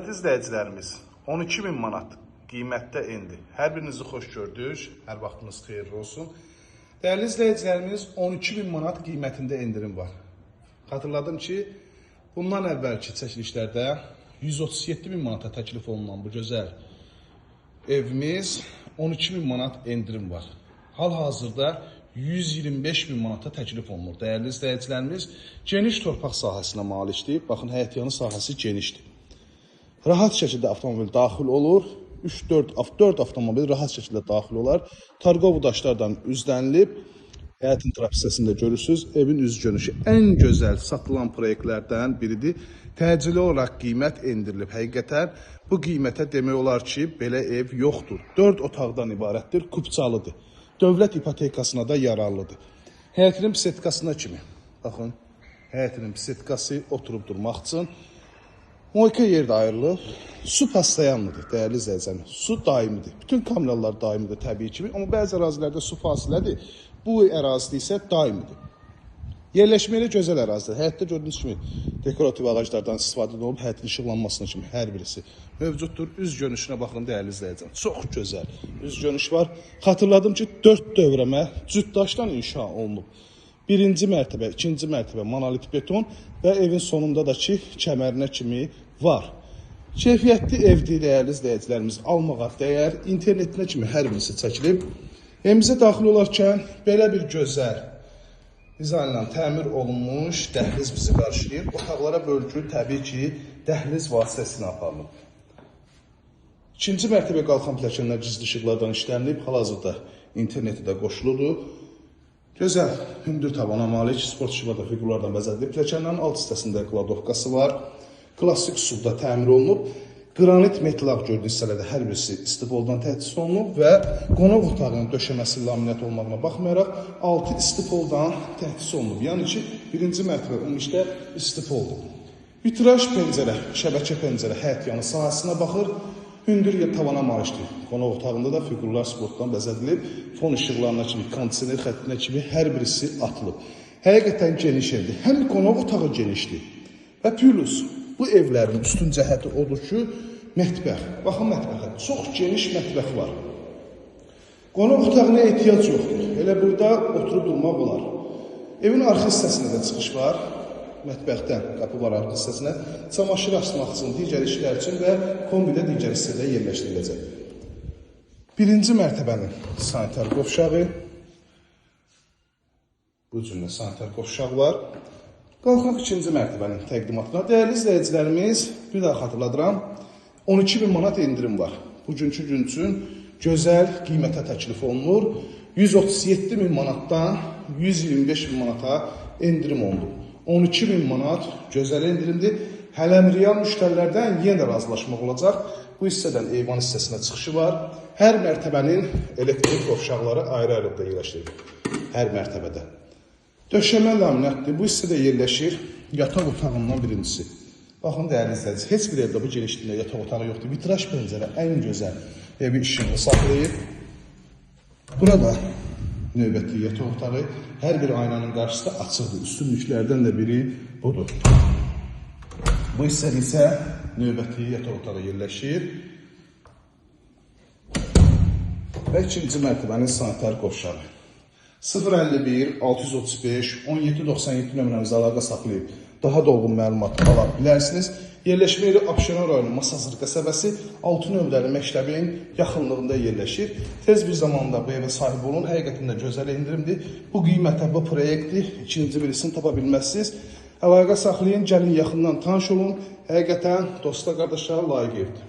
İzləyicilərimiz 12.000 manat qiymətdə endi. Hər birinizi xoş gördük. Hər vaxtınız xeyirli olsun. Dəyərli izləyicilərimiz 12.000 manat qiymətində endirim var. Xatırladım ki, bundan əvvəlki çəkilişlərdə 137.000 manata təklif olunan bu gözəl evimiz 12.000 manat endirim var. Hal-hazırda 125.000 manata təklif olunur. Dəyərli izləyicilərimiz geniş torpaq sahəsinə malikdir. Baxın, həyətyanı sahəsi genişdir. Rahat şəkildə avtomobil daxil olur. 3-4 avtomobil rahat şəkildə daxil olar. Targovu daşlardan üzlənilib. Həyətin trapsəsində görürsünüz. Evin üz görünüşü ən gözəl satılan proyektlərdən biridir. Təcili olaraq qiymət endirilib. Həqiqətən bu qiymətə demək olar ki, belə ev yoxdur. 4 otaqdan ibarətdir, kupçalıdır. Dövlət ipotekasına da yararlıdır. Həyətinin bisetkasına kimi. Baxın, həyətinin bisetkası oturub durmaq üçün. Moyka yerdə ayrılıb, su paslayanlıdır, dəyərli izləyicilərimiz. Su daimidir. Bütün kameralar daimidir təbii kimi, amma bəzi ərazilərdə su fasilədir. Bu ərazidə isə daimidir. Yerləşməli gözəl ərazidir. Həyətdə gördüyünüz kimi dekorativ ağaclardan istifadə olunub, həyətin işıqlanmasına kimi hər birisi mövcuddur. Üz görünüşünə baxın, dəyərli izləyicilərimiz. Çox gözəl üz görünüş var. Xatırladım ki, 4 dövrəmə cüt daşdan inşa olunub. Birinci mərtəbə, ikinci mərtəbə monolit beton və evin sonunda da ki, kəmərinə kimi var. Keyfiyyətli evdir, dəyərli izləyicilərimiz, almağa dəyər, internetinə kimi hər birisi çəkilib. Evimizə daxil olarkən belə bir gözəl dizaynla təmir olunmuş dəhliz bizi qarşılayır. Otaqlara bölgü təbii ki, dəhliz vasitəsilə aparılıb. İkinci mərtəbə qalxan pilləkənlər gizli işıqlardan işlənilib, hal-hazırda interneti də qoşuludur. Gözəl, hündür tavana malik, sport işıqlarda figurlardan bəzədilib. Pilləkənlərin alt hissəsində kladovkası var. Klassik üsulda təmir olunub. Qranit metal gördüyünüz hissələrdə hər birisi istipoldan təchiz olunub və qonaq otağının döşəməsi laminat olmağına baxmayaraq altı istipoldan təchiz olunub. Yəni ki, birinci mərtəbə ümumilikdə istipoldur. Vitraj pəncərə, şəbəkə pəncərə həyətyanı sahəsinə baxır. Hündür tavana malikdir. Qonaq otağında da figurlar sportdan bəzədilib. Fon işıqlarına kimi, kondisioner xəttinə kimi hər birisi atılıb. Həqiqətən geniş evdir. Həm qonaq otağı genişdir. Və plus, bu evlərin üstün cəhəti odur ki, mətbəx. Baxın mətbəxə. Çox geniş mətbəx var. Qonaq otağına ehtiyac yoxdur. Elə burada oturub durmaq olar. Evin arxa hissəsində də çıxış var. Mətbəxdən qapı var arxa hissəsinə. Çamaşır asmaq üçün, digər işlər üçün və kombidə digər hissədə yerləşdiriləcək. Birinci mərtəbənin sanitar qovşağı. Bu cümlə sanitar qovşaq var. Qalxaq ikinci mərtəbənin təqdimatına. Dəyərli izləyicilərimiz, bir daha xatırladıram, 12.000 manat endirim var. Bugünkü gün üçün gözəl qiymətə təklif olunur. 137.000 manatdan 125.000 manata endirim olunur. 12.000 manat gözəl endirimdir. Hələm real müştərilərdən yenə də razılaşmaq olacaq. Bu hissədən eyvan hissəsinə çıxışı var. Hər mərtəbənin elektrik qovşaqları ayrı-ayrı da yerləşdirilir. Hər mərtəbədə. Döşəmə laminatdır. Bu hissədə yerləşir yataq otağından birincisi. Baxın, dəyərli izləyicilər, heç bir evdə bu genişliyində yataq otağı yoxdur. Vitraj pəncərə ən gözəl evi işığını saxlayıb. Burada növbəti yataq otağı hər bir aynanın qarşısında açıqdır. Üstünlüklərdən də biri budur. Bu hissədə isə növbəti yataq otağı yerləşir. Və ikinci mərtəbənin sanitar qovşağı. 051 635 1797 nömrəmizə əlaqə saxlayıb daha dolğun məlumat ala bilərsiniz. Yerləşmə yeri Abşeron rayonu Masazır qəsəbəsi 6 nömrəli məktəbin yaxınlığında yerləşir. Tez bir zamanda bu evə sahib olun. Həqiqətən də gözəl endirimdir. Bu qiymətə, bu proyektdir. İkinci birisini tapa bilməzsiniz. Əlaqə saxlayın, gəlin yaxından tanış olun. Həqiqətən dosta, qardaşlara layiq evdir.